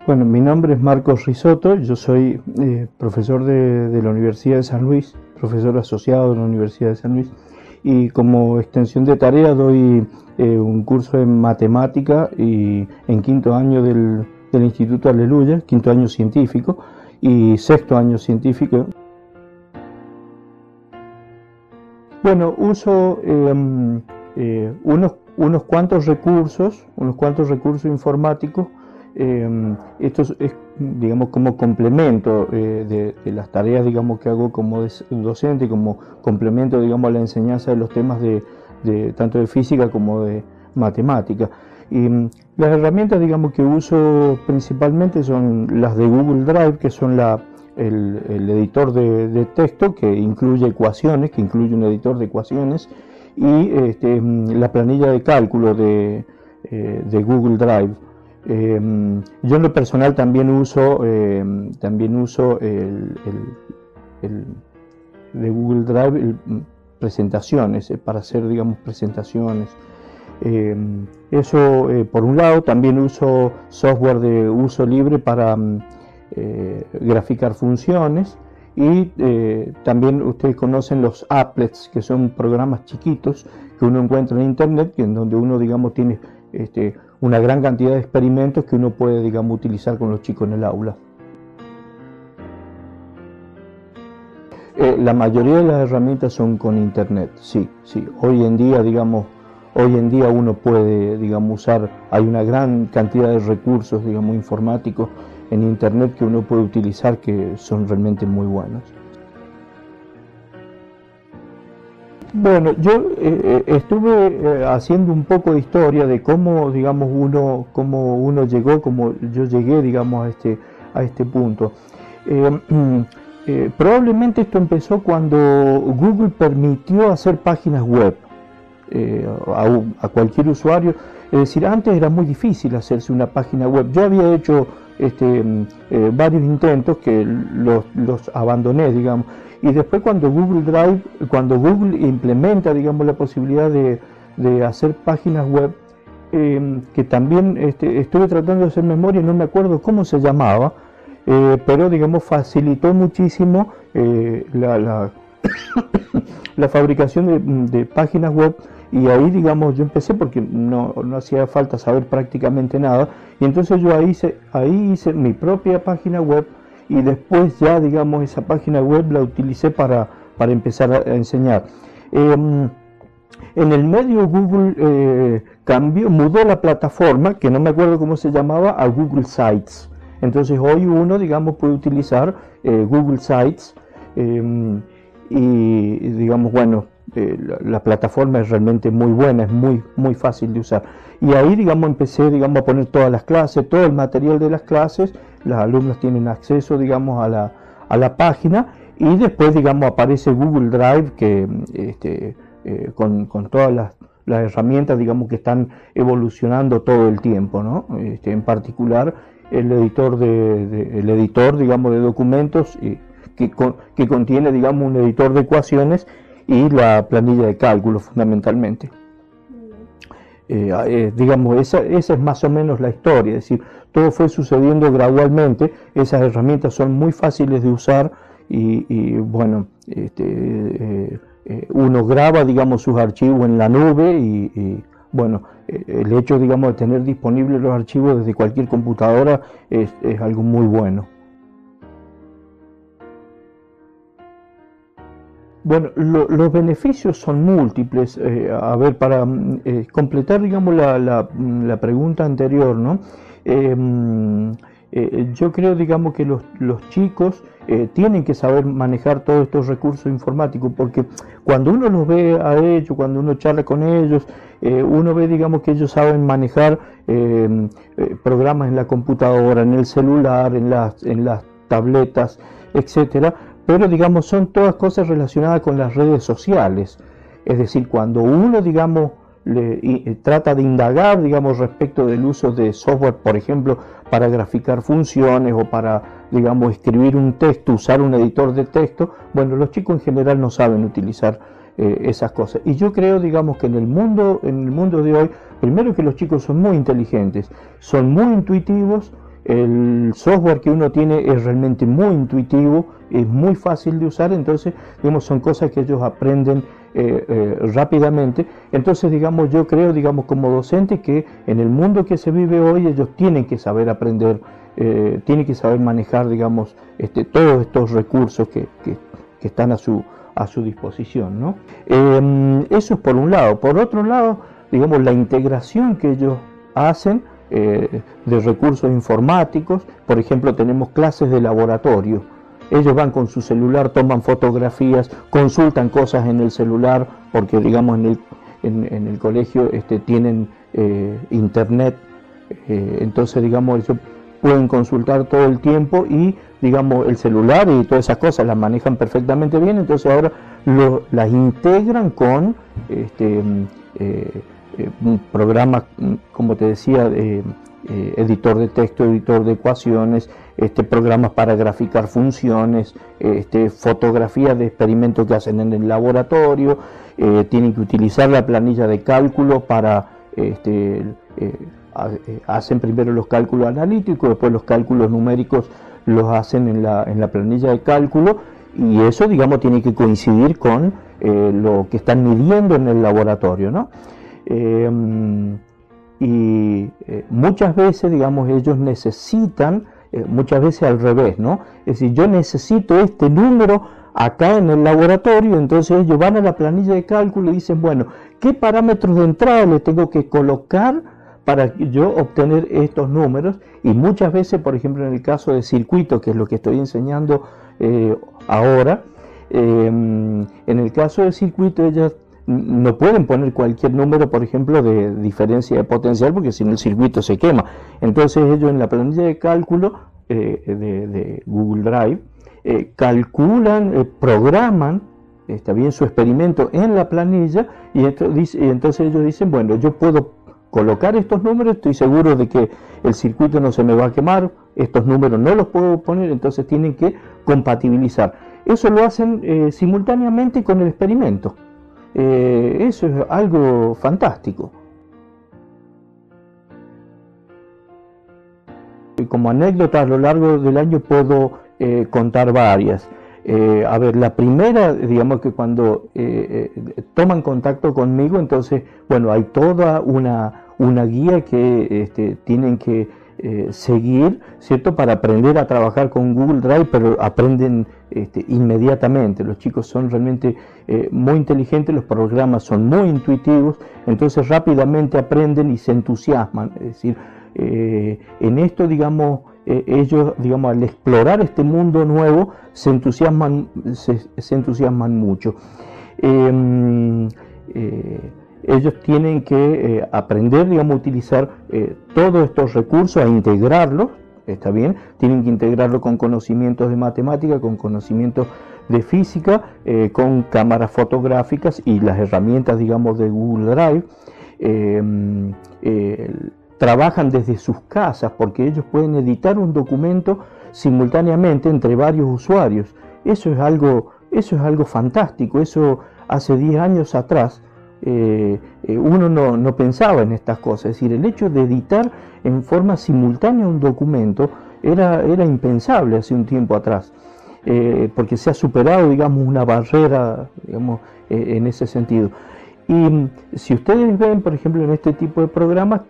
Bueno, mi nombre es Marcos Risotto, yo soy profesor de la Universidad de San Luis, profesor asociado de la Universidad de San Luis, y como extensión de tarea doy un curso en matemática y en quinto año del Instituto Aleluya, quinto año científico y sexto año científico. Bueno, uso unos cuantos recursos informáticos. Esto es, digamos, como complemento de las tareas, digamos, que hago como docente, como complemento, digamos, a la enseñanza de los temas tanto de física como de matemática. Y las herramientas, digamos, que uso principalmente son las de Google Drive, que son el editor de texto que incluye ecuaciones, que incluye un editor de ecuaciones, y la planilla de cálculo de Google Drive. Yo en lo personal también uso el de Google Drive, presentaciones, para hacer, digamos, presentaciones. Eso por un lado. También uso software de uso libre para graficar funciones, y también ustedes conocen los applets, que son programas chiquitos que uno encuentra en internet, en donde uno, digamos, tiene una gran cantidad de experimentos que uno puede, digamos, utilizar con los chicos en el aula. La mayoría de las herramientas son con internet, sí. Hoy en día, digamos, uno puede, digamos, usar, hay una gran cantidad de recursos, digamos, informáticos en internet que uno puede utilizar, que son realmente muy buenos. Bueno, yo estuve haciendo un poco de historia de cómo, digamos, cómo uno llegó, cómo yo llegué, digamos, a este punto. Probablemente esto empezó cuando Google permitió hacer páginas web a cualquier usuario. Es decir, antes era muy difícil hacerse una página web. Yo había hecho varios intentos que los abandoné, digamos. Y después cuando Google implementa, digamos, la posibilidad de hacer páginas web, que también estuve tratando de hacer memoria, no me acuerdo cómo se llamaba, pero, digamos, facilitó muchísimo la fabricación de páginas web. Y ahí, digamos, yo empecé porque no hacía falta saber prácticamente nada, y entonces yo ahí hice mi propia página web. Y después ya, digamos, esa página web la utilicé para empezar a enseñar. En el medio Google mudó la plataforma, que no me acuerdo cómo se llamaba, a Google Sites. Entonces hoy uno, digamos, puede utilizar Google Sites, y digamos, bueno, la plataforma es realmente muy buena, es muy fácil de usar. Y ahí, digamos, empecé, digamos, a poner todas las clases, todo el material de las clases. Los alumnos tienen acceso, digamos, a la página, y después, digamos, aparece Google Drive, que con todas las herramientas, digamos, que están evolucionando todo el tiempo, ¿no? En particular el editor, digamos, de documentos, que contiene, digamos, un editor de ecuaciones y la planilla de cálculo, fundamentalmente. Digamos, esa es más o menos la historia. Es decir, todo fue sucediendo gradualmente. Esas herramientas son muy fáciles de usar, y bueno, uno graba, digamos, sus archivos en la nube, y bueno, el hecho, digamos, de tener disponibles los archivos desde cualquier computadora es algo muy bueno. Bueno, los beneficios son múltiples. A ver, para completar, digamos, la pregunta anterior, ¿no? Yo creo, digamos, que los chicos tienen que saber manejar todos estos recursos informáticos, porque cuando uno los ve a ellos, cuando uno charla con ellos, uno ve, digamos, que ellos saben manejar programas en la computadora, en el celular, en las tabletas, etcétera. Pero, digamos, son todas cosas relacionadas con las redes sociales. Es decir, cuando uno, digamos, trata de indagar, digamos, respecto del uso de software, por ejemplo, para graficar funciones o para, digamos, escribir un texto, usar un editor de texto, bueno, los chicos en general no saben utilizar esas cosas. Y yo creo, digamos, que en el mundo de hoy, primero, que los chicos son muy inteligentes, son muy intuitivos, el software que uno tiene es realmente muy intuitivo, es muy fácil de usar, entonces digamos son cosas que ellos aprenden rápidamente. Entonces digamos yo creo digamos como docente que en el mundo que se vive hoy ellos tienen que saber aprender, tienen que saber manejar digamos todos estos recursos que están a su disposición, ¿no? Eso es por un lado. Por otro lado, digamos, la integración que ellos hacen de recursos informáticos. Por ejemplo, tenemos clases de laboratorio. Ellos van con su celular, toman fotografías, consultan cosas en el celular, porque digamos en el colegio tienen internet, entonces digamos ellos pueden consultar todo el tiempo y digamos el celular y todas esas cosas las manejan perfectamente bien, entonces ahora las integran con programas, como te decía, editor de texto, editor de ecuaciones, programas para graficar funciones, fotografías de experimentos que hacen en el laboratorio, tienen que utilizar la planilla de cálculo para hacen primero los cálculos analíticos, después los cálculos numéricos los hacen en la planilla de cálculo, y eso digamos tiene que coincidir con lo que están midiendo en el laboratorio, ¿no? Muchas veces digamos ellos necesitan, muchas veces al revés, ¿no? Es decir, yo necesito este número acá en el laboratorio, entonces ellos van a la planilla de cálculo y dicen, bueno, ¿qué parámetros de entrada le tengo que colocar para yo obtener estos números? Y muchas veces, por ejemplo, en el caso de circuito, que es lo que estoy enseñando ahora, en el caso de circuito ellas no pueden poner cualquier número, por ejemplo, de diferencia de potencial, porque si no el circuito se quema. Entonces ellos en la planilla de cálculo de Google Drive calculan, programan, está bien, su experimento en la planilla, y entonces ellos dicen, bueno, yo puedo colocar estos números, estoy seguro de que el circuito no se me va a quemar, estos números no los puedo poner, entonces tienen que compatibilizar. Eso lo hacen simultáneamente con el experimento. Eso es algo fantástico. Como anécdota, a lo largo del año puedo contar varias. A ver, la primera, digamos que cuando toman contacto conmigo, entonces, bueno, hay toda una guía que tienen que seguir, ¿cierto?, para aprender a trabajar con Google Drive, pero aprenden inmediatamente. Los chicos son realmente muy inteligentes, los programas son muy intuitivos, entonces rápidamente aprenden y se entusiasman. Es decir, en esto, digamos, ellos, digamos, al explorar este mundo nuevo, se entusiasman mucho. Ellos tienen que aprender, digamos, a utilizar todos estos recursos, a integrarlos, ¿está bien? Tienen que integrarlo con conocimientos de matemática, con conocimientos de física, con cámaras fotográficas y las herramientas, digamos, de Google Drive. Trabajan desde sus casas porque ellos pueden editar un documento simultáneamente entre varios usuarios. Eso es algo fantástico. Eso hace 10 años atrás uno no pensaba en estas cosas. Es decir, el hecho de editar en forma simultánea un documento era impensable hace un tiempo atrás, porque se ha superado, digamos, una barrera, digamos, en ese sentido. Y si ustedes ven, por ejemplo, en este tipo de programas,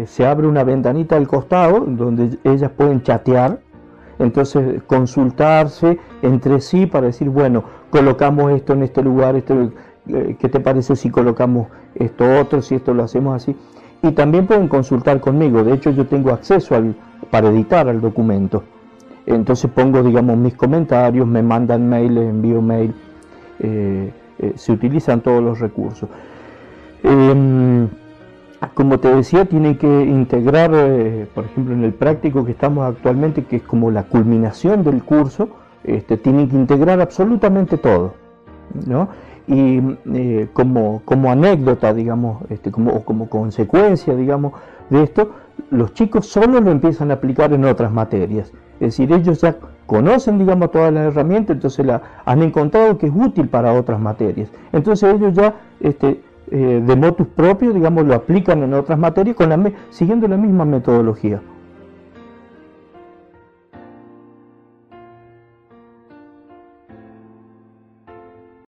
se abre una ventanita al costado donde ellas pueden chatear, entonces consultarse entre sí para decir, bueno, colocamos esto en este lugar, ¿qué te parece si colocamos esto otro, si esto lo hacemos así? Y también pueden consultar conmigo. De hecho, yo tengo acceso para editar al documento. Entonces pongo, digamos, mis comentarios, me mandan mail, les envío mail, se utilizan todos los recursos. Como te decía, tienen que integrar, por ejemplo, en el práctico que estamos actualmente, que es como la culminación del curso, tienen que integrar absolutamente todo, ¿no? Y como anécdota, digamos, como consecuencia, digamos, de esto, los chicos solo lo empiezan a aplicar en otras materias. Es decir, ellos ya conocen, digamos, todas las herramientas, entonces han encontrado que es útil para otras materias. Entonces ellos ya, de motus propio, digamos, lo aplican en otras materias siguiendo la misma metodología.